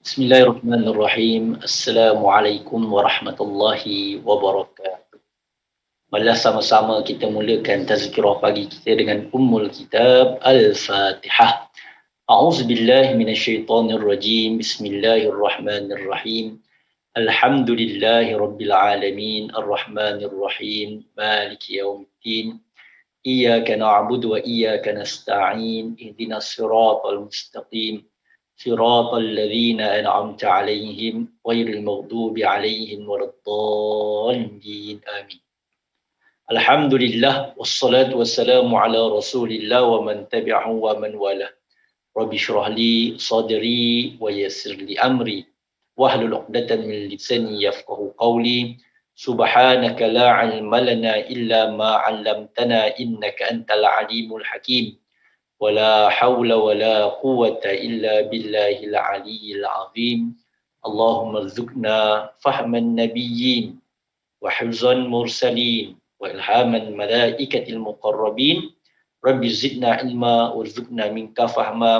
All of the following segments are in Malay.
Bismillahirrahmanirrahim. Assalamualaikum warahmatullahi wabarakatuh. Marilah sama-sama kita mulakan tazkirah pagi kita dengan Ummul Kitab Al-Fatihah. A'udzubillahi minasyaitonirrajim. Bismillahirrahmanirrahim. Alhamdulillahi rabbil alamin. Arrahmanirrahim. Maliki yaumiddin. Iyyaka na'budu wa iyyaka nasta'in. Ihdinas siratal mustaqim. صراط الذين أنعمت عليهم غير المغضوب عليهم ولا الضالين آمين. Alhamdulillah wassalatu wassalamu ala Rasulillah wa man tabi'ahu wa man wala. Rabbi shrah li sadri wa yassir li amri wahlul 'uqdatam min lisani yafqahu qawli. Subhanaka la 'ilma lana illa ma 'allamtana innaka antal alimul hakim. ولا حول ولا قوة إلا بالله العلي العظيم. اللهم ارزقنا فهم النبيين وحفظ المرسلين وإلهام الملائكة المقربين. رب زدنا علما وارزقنا منك فهما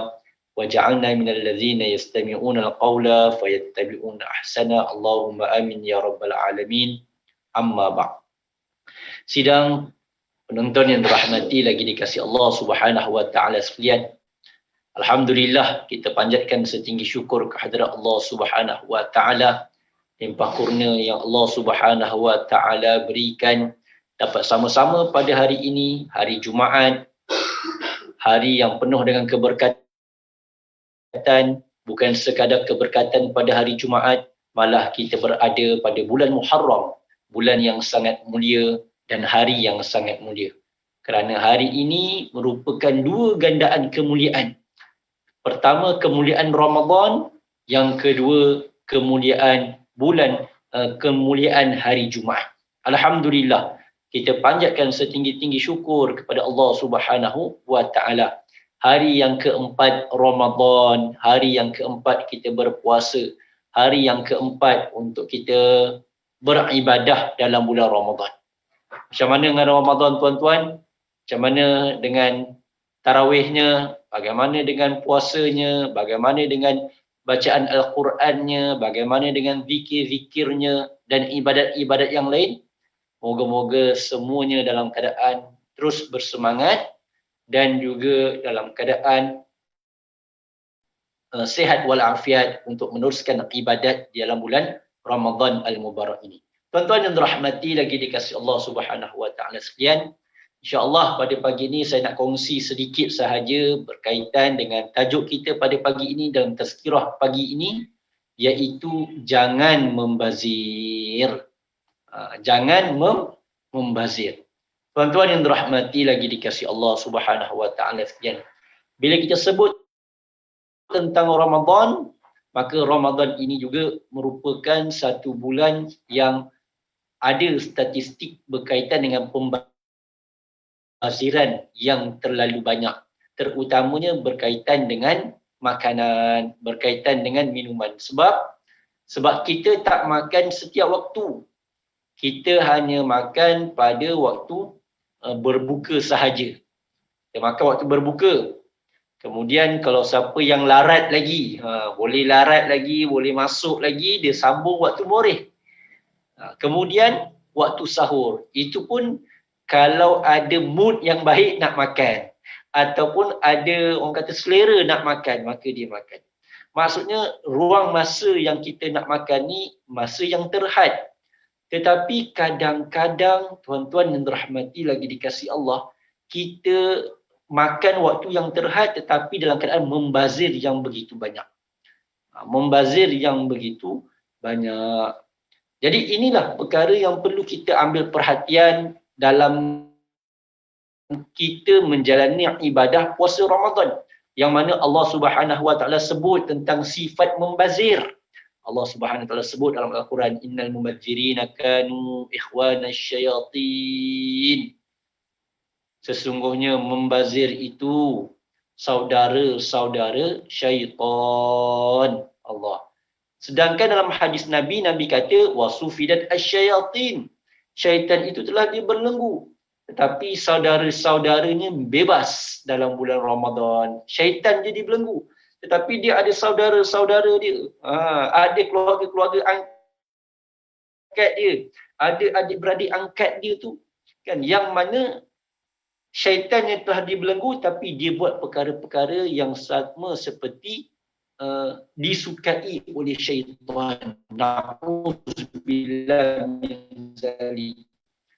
وجعلنا من الذين يستمعون القول فيتبعون أحسنه. اللهم آمين يا رب العالمين. أما بعد. Sidang penonton yang dirahmati lagi dikasihi Allah Subhanahu wa taala sekalian. Alhamdulillah, kita panjatkan setinggi syukur kehadrat Allah Subhanahu wa taala, limpah kurnia yang Allah Subhanahu wa taala berikan dapat sama-sama pada hari ini, hari Jumaat, hari yang penuh dengan keberkatan. Bukan sekadar keberkatan pada hari Jumaat, malah kita berada pada bulan Muharram, bulan yang sangat mulia dan hari yang sangat mulia. Kerana hari ini merupakan dua gandaan kemuliaan. Pertama, kemuliaan Ramadan. Yang kedua, kemuliaan kemuliaan hari Jumaat. Alhamdulillah, kita panjatkan setinggi-tinggi syukur kepada Allah Subhanahu wa taala. Hari yang keempat Ramadan, hari yang keempat kita berpuasa, hari yang keempat untuk kita beribadah dalam bulan Ramadan. Macam mana dengan Ramadan, tuan-tuan? Macam mana dengan tarawihnya? Bagaimana dengan puasanya? Bagaimana dengan bacaan Al-Qurannya? Bagaimana dengan zikir-zikirnya dan ibadat-ibadat yang lain? Moga-moga semuanya dalam keadaan terus bersemangat dan juga dalam keadaan sihat walafiat untuk meneruskan ibadat di dalam bulan Ramadan Al-Mubarak ini. Tuan-tuan yang dirahmati lagi dikasihi Allah Subhanahu wa taala sekalian, insya-Allah pada pagi ini saya nak kongsi sedikit sahaja berkaitan dengan tajuk kita pada pagi ini dalam tazkirah pagi ini, iaitu jangan membazir. Jangan membazir. Tuan-tuan yang dirahmati lagi dikasihi Allah Subhanahu wa taala sekalian, bila kita sebut tentang Ramadan, maka Ramadan ini juga merupakan satu bulan yang ada statistik berkaitan dengan pembaziran yang terlalu banyak, terutamanya berkaitan dengan makanan, berkaitan dengan minuman. Sebab kita tak makan setiap waktu. Kita hanya makan pada waktu berbuka sahaja. Kita makan waktu berbuka. Kemudian kalau siapa yang larat lagi, boleh larat lagi, boleh masuk lagi, dia sambung waktu moreh. Kemudian waktu sahur, itu pun kalau ada mood yang baik nak makan, ataupun ada orang kata selera nak makan, maka dia makan. Maksudnya ruang masa yang kita nak makan ni masa yang terhad. Tetapi kadang-kadang tuan-tuan yang dirahmati lagi dikasihi Allah, kita makan waktu yang terhad tetapi dalam keadaan membazir yang begitu banyak. Membazir yang begitu banyak. Jadi inilah perkara yang perlu kita ambil perhatian dalam kita menjalani ibadah puasa Ramadan, yang mana Allah Subhanahu wa taala sebut tentang sifat membazir. Allah Subhanahu wa taala sebut dalam Al-Quran, innal mubadzirina kanu ikhwanasy syayatin. Sesungguhnya membazir itu saudara-saudara syaitan. Allah. Sedangkan dalam hadis Nabi, Nabi kata wasufidat asyayatin. Syaitan itu telah dibelenggu. Tetapi saudara-saudaranya bebas dalam bulan Ramadan. Syaitan jadi belenggu. tetapi dia ada saudara-saudara dia, ada keluarga-keluarga angkat dia, ada adik-beradik angkat dia tu, kan, yang mana syaitan yang telah dibelenggu tapi dia buat perkara-perkara yang sama seperti disukai oleh syaitan. Na'udzubillah min zalik.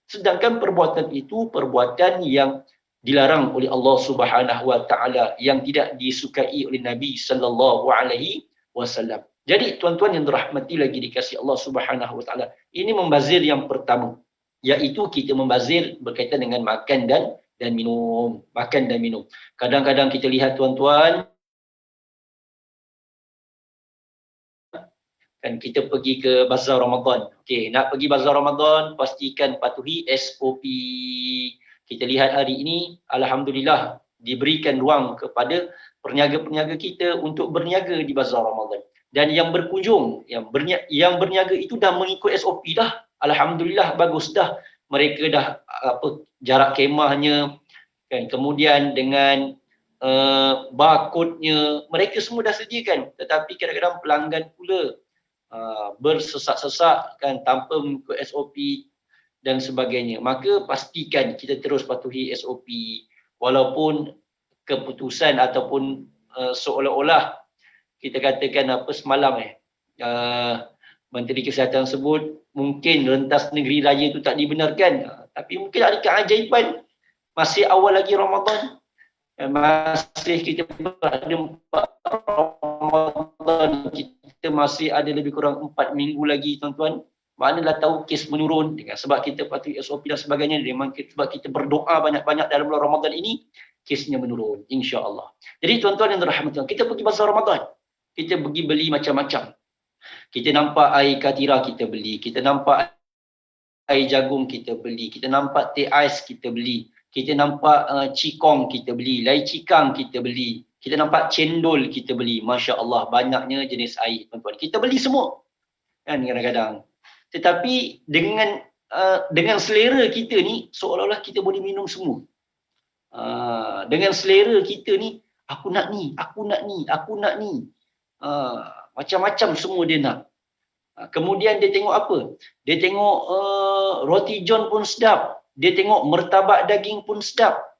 Sedangkan perbuatan itu perbuatan yang dilarang oleh Allah Subhanahu wa taala, yang tidak disukai oleh Nabi sallallahu alaihi wasallam. Jadi tuan-tuan yang dirahmati lagi dikasihi Allah Subhanahu wa taala, ini membazir yang pertama, iaitu kita membazir berkaitan dengan makan dan minum. Makan dan minum. Kadang-kadang kita lihat tuan-tuan, kan kita pergi ke bazar Ramadan. Okey, nak pergi bazar Ramadan, pastikan patuhi SOP. Kita lihat hari ini, alhamdulillah, diberikan ruang kepada perniaga-perniaga kita untuk berniaga di bazar Ramadan. Dan yang berkunjung, yang berniaga itu dah mengikut SOP dah. Alhamdulillah, bagus dah. Mereka dah jarak kemahnya, kan, kemudian dengan barcode-nya, mereka semua dah sediakan. Tetapi kadang-kadang pelanggan pula bersesak-sesak, kan, tanpa mengikut SOP dan sebagainya. Maka pastikan kita terus patuhi SOP, walaupun keputusan ataupun seolah-olah kita katakan semalam Menteri Kesihatan sebut mungkin rentas negeri raya itu tak dibenarkan, tapi mungkin ada keajaiban, masih awal lagi Ramadan, masih kita berada 4 Ramadan, kita masih ada lebih kurang 4 minggu lagi tuan-tuan. Maknanya tahu kes menurun, sebab kita patuhi SOP dan sebagainya, sebab kita berdoa banyak-banyak dalam bulan Ramadan ini, kesnya menurun, insya-Allah. Jadi tuan-tuan yang dirahmati Allah, kita pergi bazar Ramadan, kita pergi beli macam-macam. Kita nampak air katira, kita beli. Kita nampak air jagung, kita beli. Kita nampak teh ais, kita beli. Kita nampak cikong, kita beli. Lai cikang, kita beli. Kita nampak cendol, kita beli. Masya Allah, banyaknya jenis air, tuan-tuan. Kita beli semua, kan, kadang-kadang. Tetapi dengan selera kita ni, seolah-olah kita boleh minum semua. Dengan selera kita ni, aku nak ni, aku nak ni, aku nak ni. Macam-macam semua dia nak. Kemudian dia tengok apa? Dia tengok roti john pun sedap. Dia tengok martabak daging pun sedap.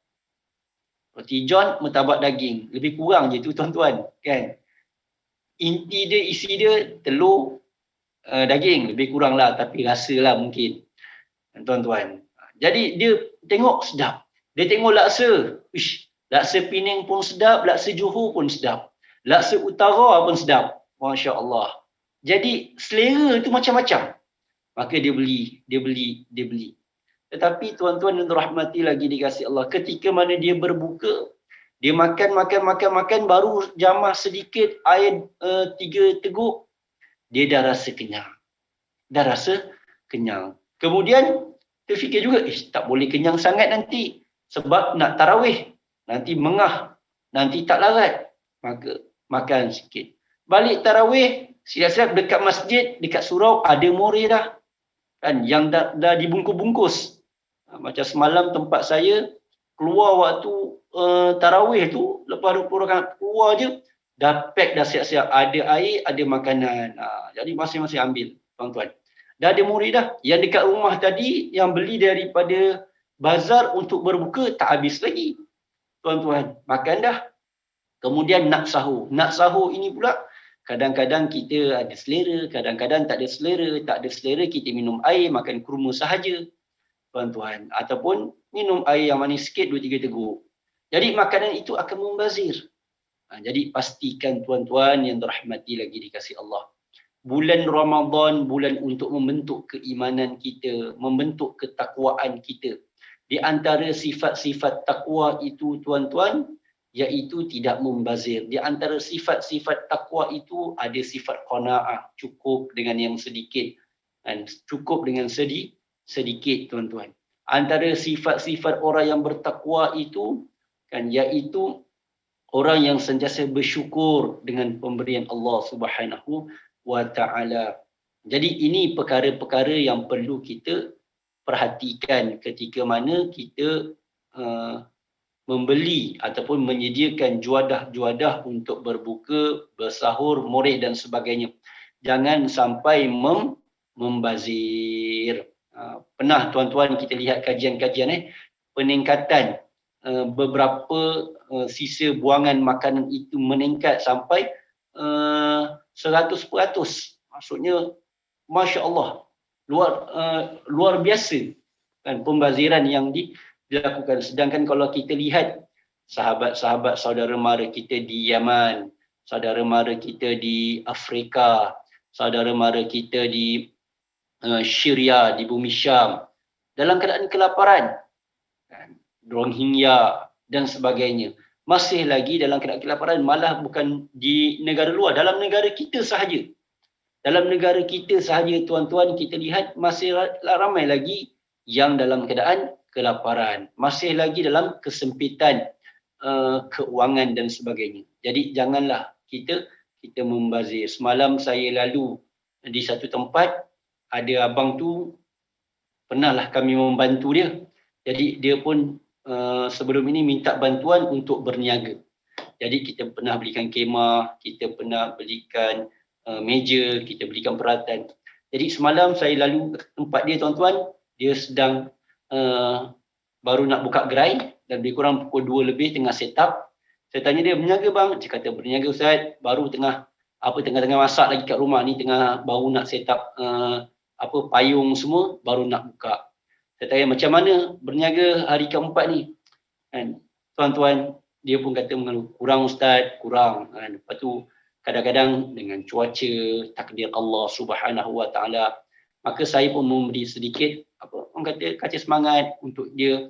Roti john, martabak daging. Lebih kurang je tu tuan-tuan, kan? Inti dia, isi dia telur, daging. Lebih kurang lah, tapi rasa lah mungkin, tuan-tuan. Jadi dia tengok sedap. Dia tengok laksa. Ish, laksa Penang pun sedap, laksa Johor pun sedap. Laksa Utara pun sedap. Masya Allah. Jadi selera tu macam-macam. Maka dia beli. Tetapi tuan-tuan yang dirahmati lagi dikasihi Allah, ketika mana dia berbuka, dia makan, baru jamah sedikit air 3 teguk, dia dah rasa kenyang. Kemudian terfikir juga, tak boleh kenyang sangat nanti, sebab nak tarawih, nanti mengah, nanti tak larat. Maka makan sikit. Balik tarawih, siap-siap dekat masjid, dekat surau, ada more dah, kan, yang dah dibungkus-bungkus. Macam semalam tempat saya, keluar waktu tarawih tu, lepas 20 rakaat keluar je, dah pack, dah siap-siap, ada air, ada makanan. Jadi masing-masing ambil, tuan-tuan. Dah ada murid dah. Yang dekat rumah tadi, yang beli daripada bazar untuk berbuka, tak habis lagi, tuan-tuan. Makan dah. Kemudian nak sahur. Nak sahur ini pula, kadang-kadang kita ada selera, kadang-kadang tak ada selera. Tak ada selera, kita minum air, makan kurma sahaja, tuan-tuan. Ataupun minum air yang manis sikit, 2-3 teguk. Jadi makanan itu akan membazir. Jadi pastikan tuan-tuan yang dirahmati lagi dikasihi Allah, bulan Ramadan, bulan untuk membentuk keimanan kita, membentuk ketakwaan kita. Di antara sifat-sifat takwa itu, tuan-tuan, iaitu tidak membazir. Di antara sifat-sifat takwa itu ada sifat qanaah, cukup dengan yang sedikit, dan cukup dengan sedikit, tuan-tuan. Antara sifat-sifat orang yang bertakwa itu, kan, iaitu orang yang sentiasa bersyukur dengan pemberian Allah Subhanahu wa ta'ala. Jadi ini perkara-perkara yang perlu kita perhatikan ketika mana kita membeli ataupun menyediakan juadah-juadah untuk berbuka, bersahur, moreh dan sebagainya. Jangan sampai membazir. Pernah tuan-tuan kita lihat kajian-kajian peningkatan beberapa sisa buangan makanan itu meningkat sampai 100%. Maksudnya Masya Allah, luar biasa kan pembaziran yang dilakukan. Sedangkan kalau kita lihat sahabat-sahabat saudara mara kita di Yaman, saudara mara kita di Afrika, saudara mara kita di Syria, di bumi Syam, dalam keadaan kelaparan, Rohingya dan sebagainya, masih lagi dalam keadaan kelaparan, malah bukan di negara luar, dalam negara kita sahaja. Dalam negara kita sahaja tuan-tuan, kita lihat masih ramai lagi yang dalam keadaan kelaparan, masih lagi dalam kesempitan keuangan dan sebagainya. Jadi janganlah kita membazir. Semalam saya lalu di satu tempat, ada abang tu, pernahlah kami membantu dia. Jadi dia pun sebelum ini minta bantuan untuk berniaga. Jadi kita pernah belikan kemah, kita pernah belikan meja, kita belikan peralatan. Jadi semalam saya lalu ke tempat dia tuan-tuan, dia sedang baru nak buka gerai dan lebih kurang pukul 2 lebih tengah set up. Saya tanya dia, berniaga bang? Dia kata, berniaga Ustaz, baru tengah masak lagi kat rumah ni, baru nak set up payung semua, baru nak buka. Saya tanya, macam mana berniaga hari keempat ni? Kan, tuan-tuan, dia pun kata mengeluh, kurang Ustaz, kurang. Kan, lepas tu kadang-kadang dengan cuaca, takdir Allah Subhanahu Wa Taala, maka saya pun memberi sedikit orang kata semangat untuk dia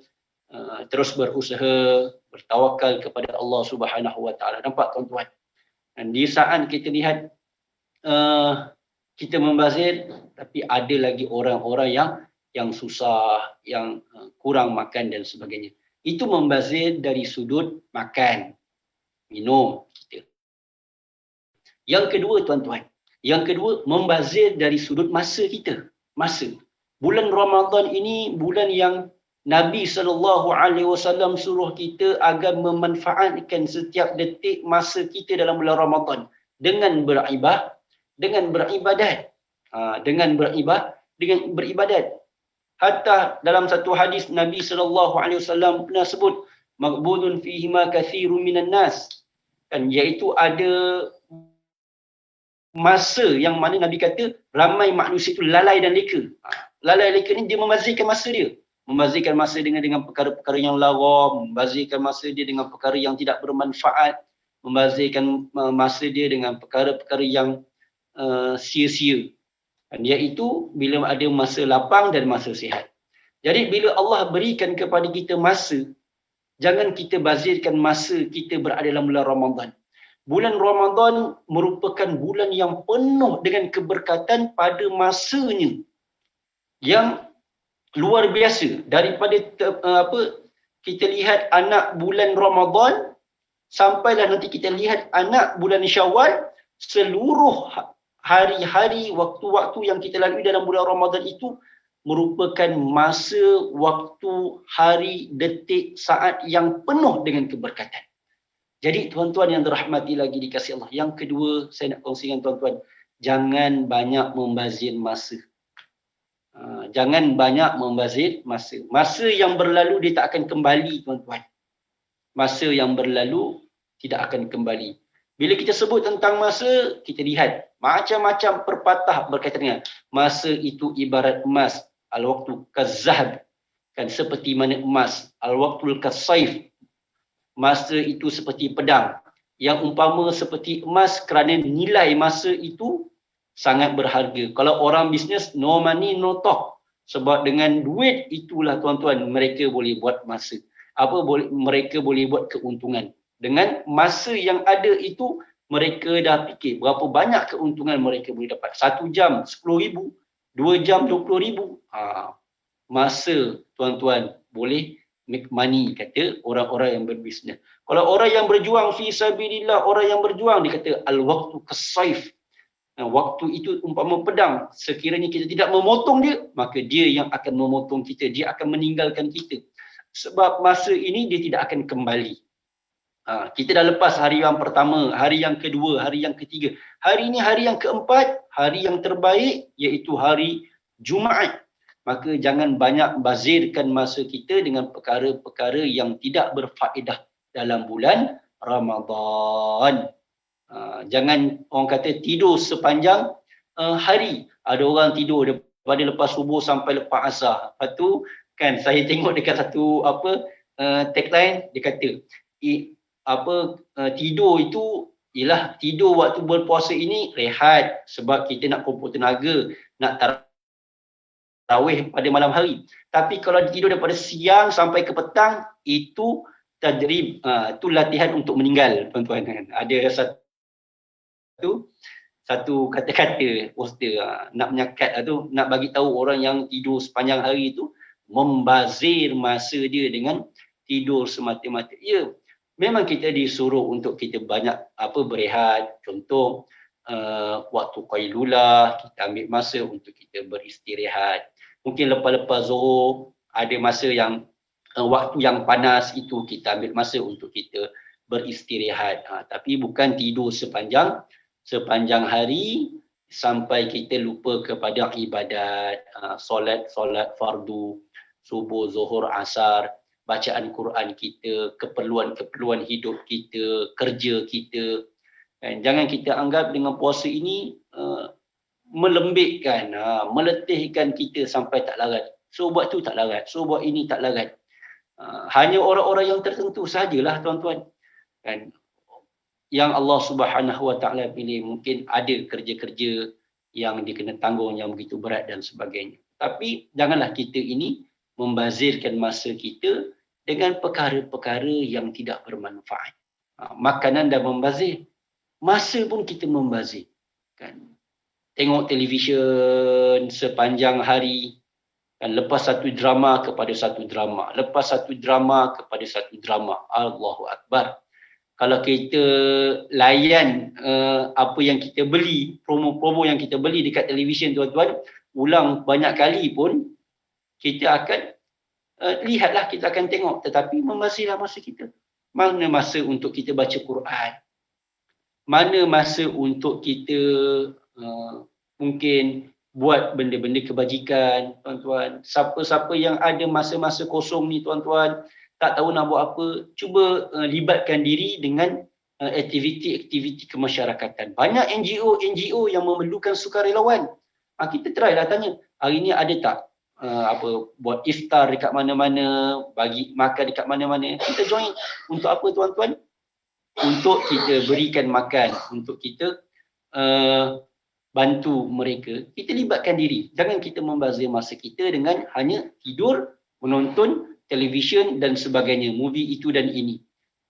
terus berusaha, bertawakal kepada Allah Subhanahu Wa Taala. Nampak tuan-tuan? Dan di saat kita lihat kita membazir, tapi ada lagi orang-orang yang susah, yang kurang makan dan sebagainya. Itu membazir dari sudut makan, minum kita. Yang kedua tuan-tuan, membazir dari sudut masa kita. Masa. Bulan Ramadan ini bulan yang Nabi SAW suruh kita agar memanfaatkan setiap detik masa kita dalam bulan Ramadan dengan beribadat. Hatta dalam satu hadis Nabi SAW pernah sebut, maghbunun fihi ma kathirun minan nas. Kan, iaitu ada masa yang mana Nabi kata ramai manusia itu lalai dan leka. Lalai leka ni dia membazirkan masa dia. Membazirkan masa dengan perkara-perkara yang laram, membazirkan masa dia dengan perkara yang tidak bermanfaat, membazirkan masa dia dengan perkara-perkara yang sia-sia. Dan iaitu bila ada masa lapang dan masa sihat. Jadi bila Allah berikan kepada kita masa, jangan kita bazirkan masa kita berada dalam bulan Ramadan. Bulan Ramadan merupakan bulan yang penuh dengan keberkatan pada masanya yang luar biasa. Daripada kita lihat anak bulan Ramadan sampailah nanti kita lihat anak bulan Syawal, seluruh hari-hari, waktu-waktu yang kita lalui dalam bulan Ramadan itu merupakan masa, waktu, hari, detik, saat yang penuh dengan keberkatan. Jadi tuan-tuan yang dirahmati lagi dikasihi Allah, yang kedua saya nak kongsi dengan tuan-tuan, jangan banyak membazir masa. Jangan banyak membazir masa. Masa yang berlalu dia tak akan kembali tuan-tuan. Masa yang berlalu tidak akan kembali. Bila kita sebut tentang masa, kita lihat macam-macam perpatah berkaitan dengan masa itu ibarat emas, al-waqtu kazahab, kan, seperti mana emas, al-waqtul kasaif, masa itu seperti pedang, yang umpama seperti emas kerana nilai masa itu sangat berharga. Kalau orang bisnes, no money no talk, sebab dengan duit itulah tuan-tuan mereka boleh buat masa. Mereka boleh buat keuntungan. Dengan masa yang ada itu, mereka dah fikir berapa banyak keuntungan mereka boleh dapat. 1 jam 10,000, 2 jam 20,000. Masa tuan-tuan boleh make money, kata orang-orang yang berbisnes. Kalau orang yang berjuang fi sabilillah, orang yang berjuang, dia kata al-waqtu kasaif. Waktu itu umpama pedang, sekiranya kita tidak memotong dia, maka dia yang akan memotong kita, dia akan meninggalkan kita. Sebab masa ini dia tidak akan kembali. Kita dah lepas hari yang pertama, hari yang kedua, hari yang ketiga. Hari ini hari yang keempat, hari yang terbaik iaitu hari Jumaat. Maka jangan banyak bazirkan masa kita dengan perkara-perkara yang tidak berfaedah dalam bulan Ramadan. Jangan orang kata tidur sepanjang hari. Ada orang tidur daripada lepas subuh sampai lepas asar. Lepas tu kan saya tengok dekat satu tagline dia kata tidur itu ialah tidur waktu berpuasa ini rehat sebab kita nak kumpul tenaga, nak tarawih pada malam hari. Tapi kalau tidur daripada siang sampai ke petang itu tadrib, itu latihan untuk meninggal, tuan-tuan kan. Ada satu kata-kata poster nak menyakat tu, nak bagi tahu orang yang tidur sepanjang hari itu membazir masa dia dengan tidur semata-mata. Ya, memang kita disuruh untuk kita banyak berehat. Contoh waktu qailulah, kita ambil masa untuk kita beristirahat. Mungkin lepas-lepas Zuhur ada masa yang waktu yang panas itu kita ambil masa untuk kita beristirahat. Tapi bukan tidur sepanjang hari sampai kita lupa kepada ibadat, solat fardu, subuh, zuhur, asar, bacaan Quran kita, keperluan hidup kita, kerja kita. Dan jangan kita anggap dengan puasa ini melembikkan, meletihkan kita sampai tak larat. So buat tu tak larat, so buat ini tak larat. Hanya orang-orang yang tertentu sajalah, tuan-tuan. Kan, yang Allah Subhanahu Wa Taala pilih, mungkin ada kerja-kerja yang dia kena tanggung yang begitu berat dan sebagainya. Tapi janganlah kita ini membazirkan masa kita dengan perkara-perkara yang tidak bermanfaat. Makanan dah membazir, masa pun kita membazir. Kan? Tengok televisyen sepanjang hari, kan, lepas satu drama kepada satu drama, lepas satu drama kepada satu drama. Allahu Akbar. Kalau kita layan apa yang kita beli, promo-promo yang kita beli dekat televisyen, tuan-tuan, ulang banyak kali pun kita akan lihatlah, kita akan tengok. Tetapi membazirlah masa kita. Mana masa untuk kita baca Quran? Mana masa untuk kita mungkin buat benda-benda kebajikan, tuan-tuan? Siapa-siapa yang ada masa-masa kosong ni, tuan-tuan, tak tahu nak buat apa, cuba libatkan diri dengan aktiviti-aktiviti kemasyarakatan. Banyak NGO yang memerlukan sukarelawan. Kita try lah tanya, hari ni ada tak buat iftar dekat mana-mana, bagi makan dekat mana-mana. Kita join. Untuk apa, tuan-tuan? Untuk kita berikan makan, untuk kita bantu mereka. Kita libatkan diri. Jangan kita membazir masa kita dengan hanya tidur, menonton televisyen dan sebagainya, movie itu dan ini.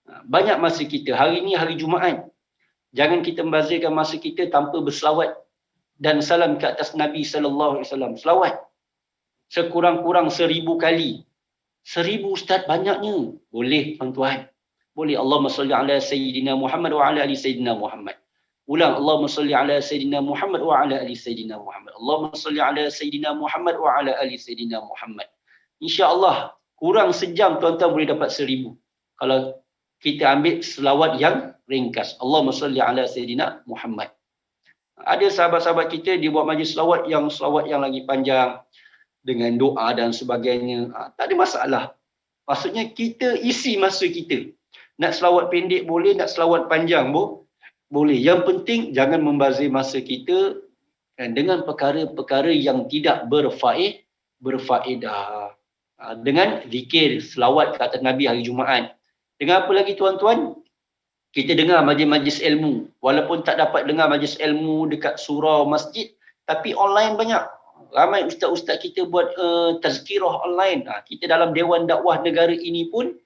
Banyak masa kita. Hari ini hari Jumaat. Jangan kita membazirkan masa kita tanpa berselawat dan salam ke atas Nabi sallallahu alaihi wasallam. Selawat sekurang-kurang 1000 kali. 1000, ustaz, banyaknya. Boleh, tuan-tuan. Boleh. Allahumma salli ala sayyidina Muhammad wa ala ali sayyidina Muhammad. Ulang, Allahumma salli ala sayyidina Muhammad wa ala ali sayyidina Muhammad. Allahumma salli ala sayyidina Muhammad wa ala ali sayyidina Muhammad. InsyaAllah kurang sejam, tuan-tuan boleh dapat 1000. Kalau kita ambil selawat yang ringkas. Allahumma salli ala sayyidina Muhammad. Ada sahabat-sahabat kita, dia buat majlis selawat yang lagi panjang dengan doa dan sebagainya. Tak ada masalah. Maksudnya kita isi masa kita. Nak selawat pendek boleh, nak selawat panjang boleh. Yang penting jangan membazir masa kita dengan perkara-perkara yang tidak berfaedah. Dengan zikir, selawat ke atas Nabi hari Jumaat. Dengan apa lagi, tuan-tuan? Kita dengar majlis-majlis ilmu. Walaupun tak dapat dengar majlis ilmu dekat surau masjid, tapi online banyak. Ramai ustaz-ustaz kita buat tazkirah online. Kita dalam Dewan Dakwah Negara ini pun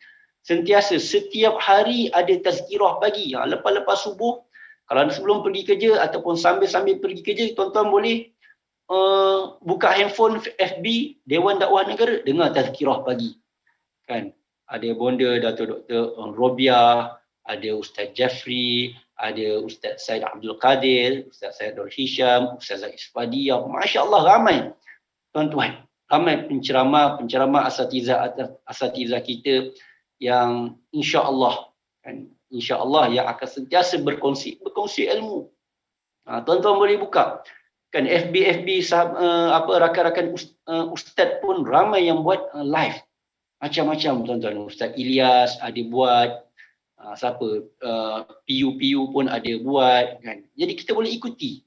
sentiasa setiap hari ada tazkirah pagi. Lepas-lepas subuh, kalau sebelum pergi kerja ataupun sambil-sambil pergi kerja, tuan-tuan boleh buka handphone FB Dewan Dakwah Negara, dengar tazkirah pagi. Kan? Ada bonda Dato' Dr. Robiah, ada Ustaz Jeffrey, ada Ustaz Said Abdul Qadir, Ustaz Said Nur Hisham, Ustaz Zahid Isfadiyah. Masya Allah, ramai, tuan-tuan. ramai penceramah asatizah kita yang insya-Allah kan, insya-Allah yang akan sentiasa berkongsi ilmu. Tuan-tuan boleh buka kan FB rakan-rakan ustaz pun ramai yang buat live macam-macam tuan-tuan. Ustaz Ilyas ada buat, PU pun ada buat kan. Jadi kita boleh ikuti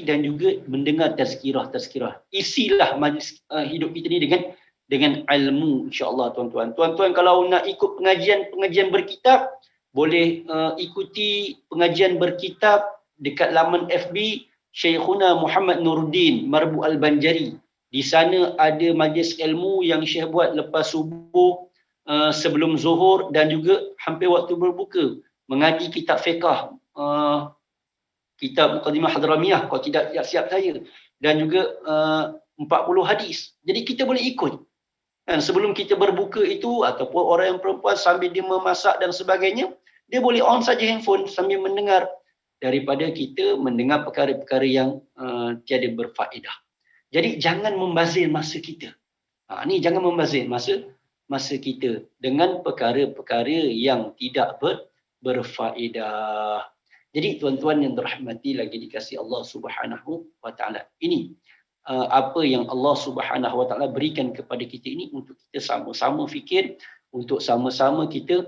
dan juga mendengar tazkirah. Isilah majlis hidup kita ni dengan ilmu insya-Allah tuan-tuan. Tuan-tuan kalau nak ikut pengajian berkitab, boleh ikuti pengajian berkitab dekat laman FB Syekhuna Muhammad Nuruddin Marbu Al-Banjari. Di sana ada majlis ilmu yang Syekh buat lepas subuh, sebelum zuhur dan juga hampir waktu berbuka. Mengaji kitab fiqh, kitab Muqaddimah Hadramiyah kalau tidak siap saya, dan juga 40 hadis. Jadi kita boleh ikut. Dan sebelum kita berbuka itu, ataupun orang yang perempuan sambil dia memasak dan sebagainya, dia boleh on saja handphone sambil mendengar, daripada kita mendengar perkara-perkara yang tiada berfaedah. Jadi jangan membazir masa kita. Ni jangan membazir masa kita dengan perkara-perkara yang tidak berfaedah. Jadi tuan-tuan yang dirahmati lagi dikasihi Allah Subhanahu wa taala. Ini apa yang Allah Subhanahu wa taala berikan kepada kita ini untuk kita sama-sama fikir, untuk sama-sama kita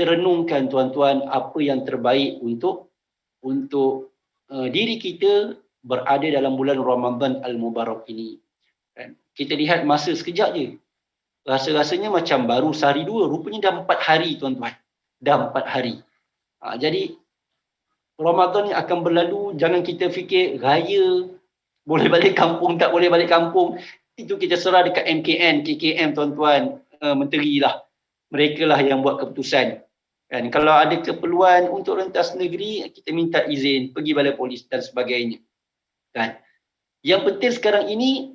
renungkan tuan-tuan apa yang terbaik untuk diri kita berada dalam bulan Ramadan Al-Mubarak ini. Kita lihat masa sekejap je. Rasa-rasanya macam baru sehari dua, rupanya dah 4 hari tuan-tuan. Dah 4 hari. Jadi Ramadan ni akan berlalu, jangan kita fikir raya boleh balik kampung tak boleh balik kampung. Itu kita serah dekat MKN, KKM tuan-tuan, menteri lah. Mereka lah yang buat keputusan. Kan, kalau ada keperluan untuk rentas negeri, kita minta izin, pergi balai polis dan sebagainya. Kan. Yang penting sekarang ini,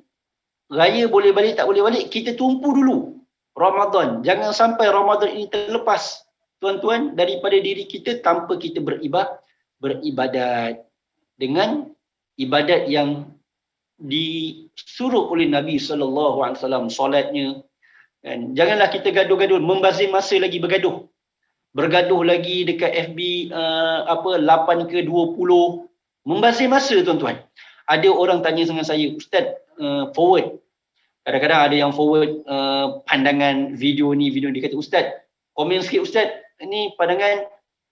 raya boleh balik tak boleh balik, kita tumpu dulu Ramadan. Jangan sampai Ramadan ini terlepas tuan-tuan daripada diri kita tanpa kita beribadat dengan ibadat yang disuruh oleh Nabi SAW, solatnya. Dan janganlah kita gaduh-gaduh, membazir masa lagi bergaduh lagi dekat FB 8 ke 20, membazir masa tuan-tuan. Ada orang tanya dengan saya, Ustaz, forward. Kadang-kadang ada yang forward pandangan video ni, dia kata, Ustaz, komen sikit Ustaz, ni pandangan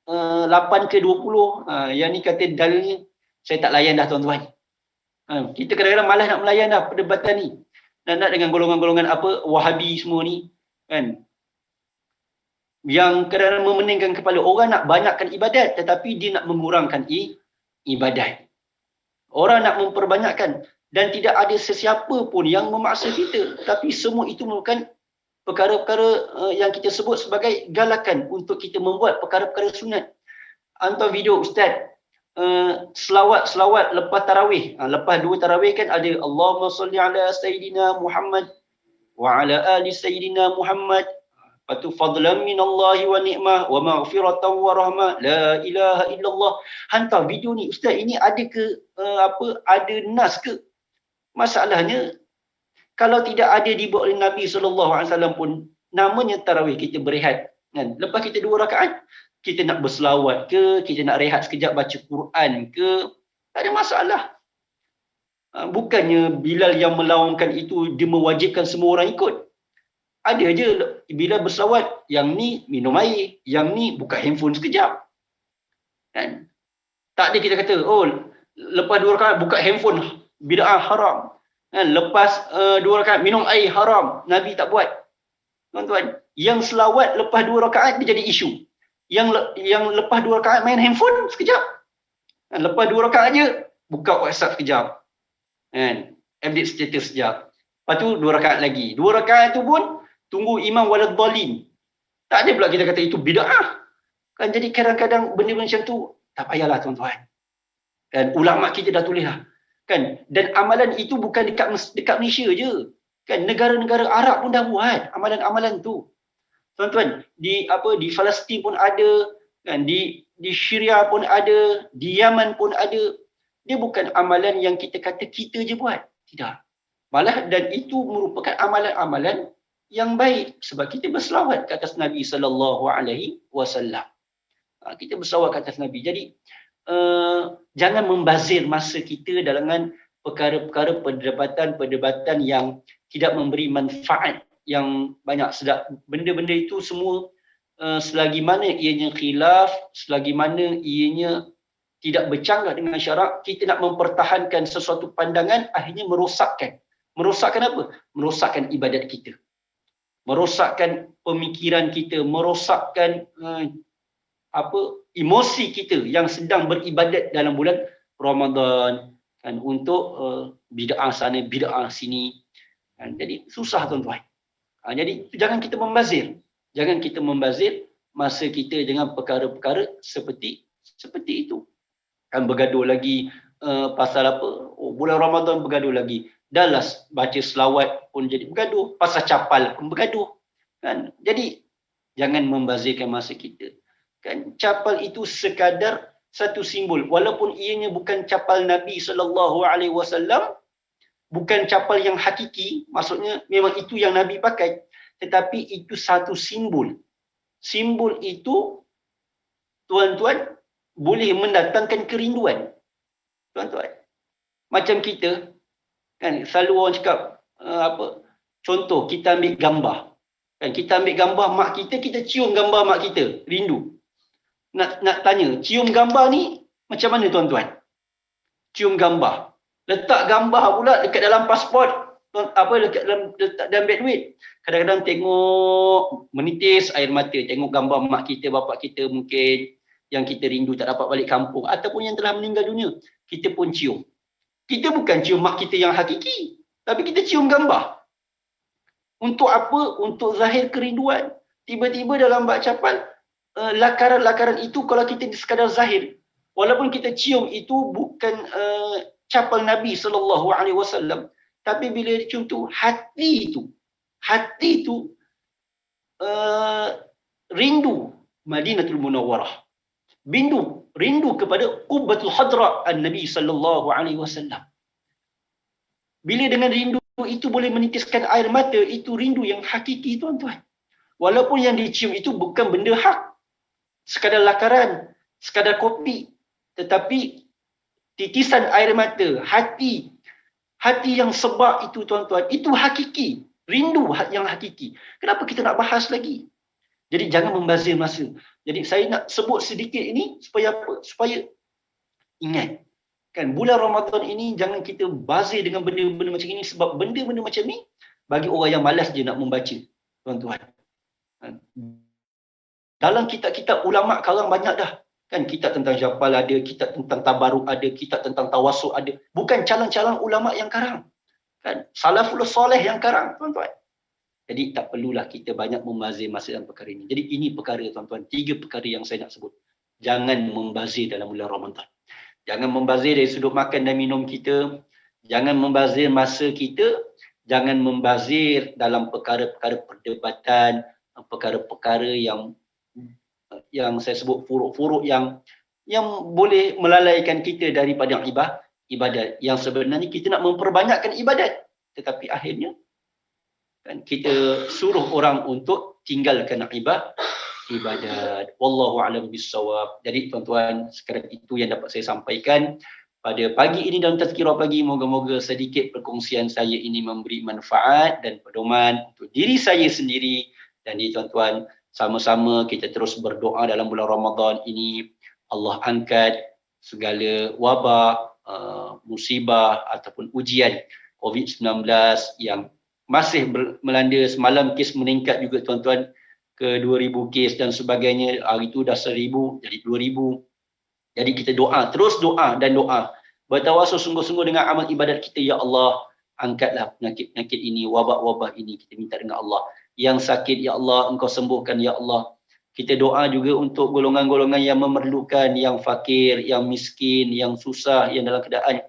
8 ke 20, yang ni kata dalilnya, saya tak layan dah tuan-tuan. Kita kadang-kadang malas nak melayan dah perdebatan ni. Nak dengan golongan-golongan Wahabi semua ni, kan. Yang kadang-kadang memeningkan kepala. Orang nak banyakkan ibadat, tetapi dia nak mengurangkan ibadat. Orang nak memperbanyakkan, dan tidak ada sesiapa pun yang memaksa kita. Tapi semua itu merupakan perkara-perkara yang kita sebut sebagai galakan untuk kita membuat perkara-perkara sunat. Hantar video Ustaz, selawat lepas tarawih. Lepas 2 tarawih kan ada Allahumma salli ala Sayyidina Muhammad wa ala ali Sayyidina Muhammad. Lepas tu fadlan minallahi wa ni'mah wa maghfiratan wa rahmah la ilaha illallah. Hantar video ni, Ustaz, ini ada ke ada nas ke? Masalahnya kalau tidak ada dibuat oleh Nabi SAW pun, namanya tarawih, kita berehat kan. Lepas kita 2 rakaat, kita nak berselawat ke, kita nak rehat sekejap baca Quran ke, tak ada masalah. Bukannya Bilal yang melaungkan itu dia mewajibkan semua orang ikut. Ada je bila berselawat, yang ni minum air, yang ni buka handphone sekejap. Kan? Tak ada kita kata, lepas 2 rakaat buka handphone, bid'ah, haram. Kan? Lepas 2 rakaat minum air, haram. Nabi tak buat. Tuan-tuan, yang selawat lepas 2 rakaat dia jadi isu. Yang lepas 2 rakaat main handphone sekejap. Kan? Lepas 2 rakaat je buka WhatsApp sekejap. Kan? Update status sekejap. Lepas tu 2 rakaat lagi. 2 rakaat tu pun tunggu imam waladhdallin. Tak ada pula kita kata itu bid'ah. Kan, jadi kadang-kadang benda macam tu tak payahlah tuan-tuan. Kan, ulama kita dah tulis lah. Kan, dan amalan itu bukan dekat Malaysia je. Kan, negara-negara Arab pun dah buat amalan-amalan tu. Tuan-tuan, di Palestin pun ada, kan, di Syria pun ada, di Yaman pun ada. Dia bukan amalan yang kita kata kita je buat. Tidak. Malah dan itu merupakan amalan-amalan yang baik sebab kita berselawat ke atas Nabi sallallahu alaihi wasallam. Kita berselawat ke atas Nabi. Jadi jangan membazir masa kita dengan perkara-perkara perdebatan-perdebatan yang tidak memberi manfaat yang banyak. Sedap benda-benda itu semua selagi mana ianya khilaf, selagi mana ianya tidak bercanggah dengan syarak, kita nak mempertahankan sesuatu pandangan akhirnya merosakkan. Merosakkan apa? Merosakkan ibadat kita. Merosakkan pemikiran kita, merosakkan emosi kita yang sedang beribadat dalam bulan Ramadan kan, untuk bid'ah sana, bid'ah sini kan. Jadi susah tuan-tuan. Jadi jangan kita membazir. Jangan kita membazir masa kita dengan perkara-perkara seperti itu. Kan bergaduh lagi pasal apa? Bulan Ramadan bergaduh lagi. Dah lah baca selawat pun jadi bergaduh, pasal capal pun bergaduh. Kan? Jadi jangan membazirkan masa kita. Kan capal itu sekadar satu simbol, walaupun ianya bukan capal Nabi sallallahu alaihi wasallam, bukan capal yang hakiki, maksudnya memang itu yang Nabi pakai, tetapi itu satu simbol. Simbol itu tuan-tuan boleh mendatangkan kerinduan. Tuan-tuan, macam kita kan selalu orang cakap contoh kita ambil gambar. Kan kita ambil gambar mak kita, kita cium gambar mak kita, rindu. Nak tanya, cium gambar ni macam mana tuan-tuan? Cium gambar. Letak gambar pula dekat dalam pasport, letak dalam beg duit. Kadang-kadang tengok menitis air mata, tengok gambar mak kita, bapa kita mungkin yang kita rindu tak dapat balik kampung ataupun yang telah meninggal dunia, kita pun cium. Kita bukan cium mak kita yang hakiki, tapi kita cium gambar. Untuk apa? Untuk zahir kerinduan. Tiba-tiba dalam bacapan lakaran-lakaran itu kalau kita sekadar zahir, walaupun kita cium itu bukan capal Nabi sallallahu alaihi wasallam, tapi bila dicium tu hati itu rindu Madinatul Munawwarah. Rindu kepada Qubbatul Hadra an-Nabi sallallahu alaihi wasallam. Bila dengan rindu itu boleh menitiskan air mata, itu rindu yang hakiki tuan-tuan. Walaupun yang dicium itu bukan benda hak, sekadar lakaran, sekadar kopi, tetapi titisan air mata, hati yang sebab itu tuan-tuan, itu hakiki, rindu yang hakiki. Kenapa kita nak bahas lagi? Jadi jangan membazir masa. Jadi saya nak sebut sedikit ini supaya apa? Supaya ingat. Kan bulan Ramadan ini jangan kita bazir dengan benda-benda macam ini, sebab benda-benda macam ni bagi orang yang malas je nak membaca, tuan-tuan. Dalam kitab-kitab ulama sekarang banyak dah. Kan kitab tentang Jabal ada, kitab tentang Tabaruk ada, kitab tentang Tawassul ada. Bukan calon-calon ulama yang karang. Kan salaful soleh yang karang, tuan-tuan. Jadi tak perlulah kita banyak membazir masa dalam perkara ini. Jadi ini perkara tuan-tuan, 3 perkara yang saya nak sebut. Jangan membazir dalam bulan Ramadan. Jangan membazir dari sudut makan dan minum kita. Jangan membazir masa kita. Jangan membazir dalam perkara-perkara perdebatan, perkara-perkara yang saya sebut furuk-furuk yang boleh melalaikan kita daripada ibadat. Yang sebenarnya kita nak memperbanyakkan ibadat, tetapi akhirnya kan kita suruh orang untuk tinggalkan ibadat. Wallahu a'lam bissawab. Jadi tuan-tuan, sekadar itu yang dapat saya sampaikan pada pagi ini dalam tazkirah pagi. Moga-moga sedikit perkongsian saya ini memberi manfaat dan pedoman untuk diri saya sendiri dan di tuan-tuan. Sama-sama kita terus berdoa dalam bulan Ramadan ini, Allah angkat segala wabak, musibah ataupun ujian COVID-19 yang masih melanda. Semalam kes meningkat juga tuan-tuan ke 2,000 kes dan sebagainya. Hari itu dah 1,000 jadi 2,000. Jadi kita doa, terus doa dan doa. Bertawasul sungguh-sungguh dengan amal ibadat kita. Ya Allah, angkatlah penyakit-penyakit ini, wabak-wabak ini. Kita minta dengan Allah. Yang sakit, Ya Allah, Engkau sembuhkan, Ya Allah. Kita doa juga untuk golongan-golongan yang memerlukan, yang fakir, yang miskin, yang susah, yang dalam keadaan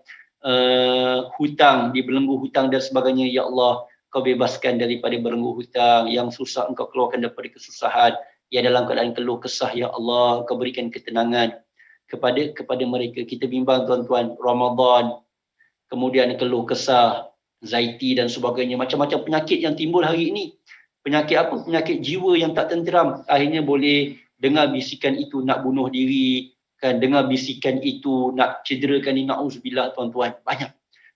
hutang, dibelenggu hutang dan sebagainya. Ya Allah, Kau bebaskan daripada belenggu hutang. Yang susah Engkau keluarkan daripada kesusahan. Yang dalam keadaan keluh kesah, Ya Allah, Kau berikan ketenangan kepada mereka. Kita bimbang tuan-tuan, Ramadan, kemudian keluh kesah, anxiety dan sebagainya, macam-macam penyakit yang timbul hari ini. Penyakit apa? Penyakit jiwa yang tak tenteram. Akhirnya boleh dengar bisikan itu nak bunuh diri, kan, dengar bisikan itu nak cederakan ini, na'udzubillah tuan-tuan, banyak.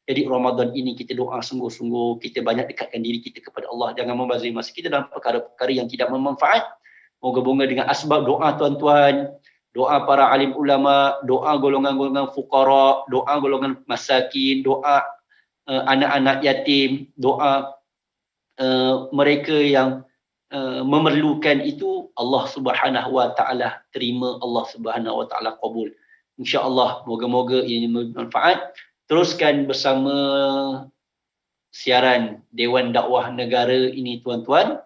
Jadi Ramadan ini kita doa sungguh-sungguh, kita banyak dekatkan diri kita kepada Allah, jangan membazir masa kita dalam perkara-perkara yang tidak bermanfaat. Moga-moga dengan asbab doa tuan-tuan, doa para alim ulama, doa golongan-golongan fuqara, doa golongan masakin, doa anak-anak yatim, doa mereka yang memerlukan itu, Allah Subhanahu wa taala terima, Allah Subhanahu wa taala qabul. Insya-Allah moga-moga ini bermanfaat. Teruskan bersama siaran Dewan Dakwah Negara ini tuan-tuan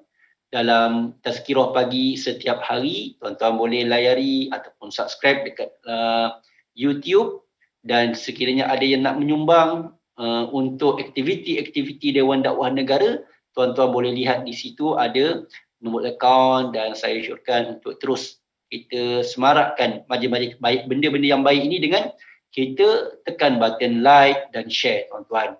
dalam Tazkirah Pagi setiap hari. Tuan-tuan boleh layari ataupun subscribe dekat YouTube, dan sekiranya ada yang nak menyumbang untuk aktiviti-aktiviti Dewan Dakwah Negara, tuan-tuan boleh lihat di situ ada nombor akaun, dan saya syorkan untuk terus kita semarakkan majlis-majlis baik, benda-benda yang baik ini dengan kita tekan button like dan share tuan-tuan,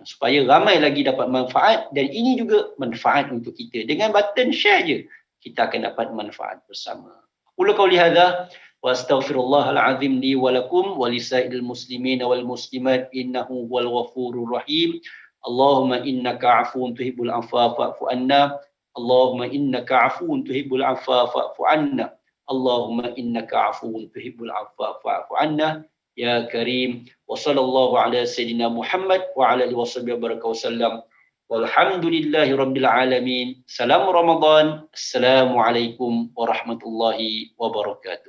supaya ramai lagi dapat manfaat, dan ini juga manfaat untuk kita. Dengan button share je kita akan dapat manfaat bersama. Qul qauli hadza wa astaghfirullahal azim li wa lakum wa lisairil muslimin wal muslimat innahu huwal ghafurur rahim. Allahumma innaka afuwun tuhibbul afwa fa'fu anna. Allahumma innaka afuwun tuhibbul afwa fa'fu anna. Allahumma innaka afuwun tuhibbul afwa fa'fu anna. Ya Karim, wa sallallahu ala sayyidina Muhammad wa ala alihi wasallam. Walhamdulillahi rabbil alamin. Salam Ramadan. Assalamualaikum warahmatullahi wabarakatuh.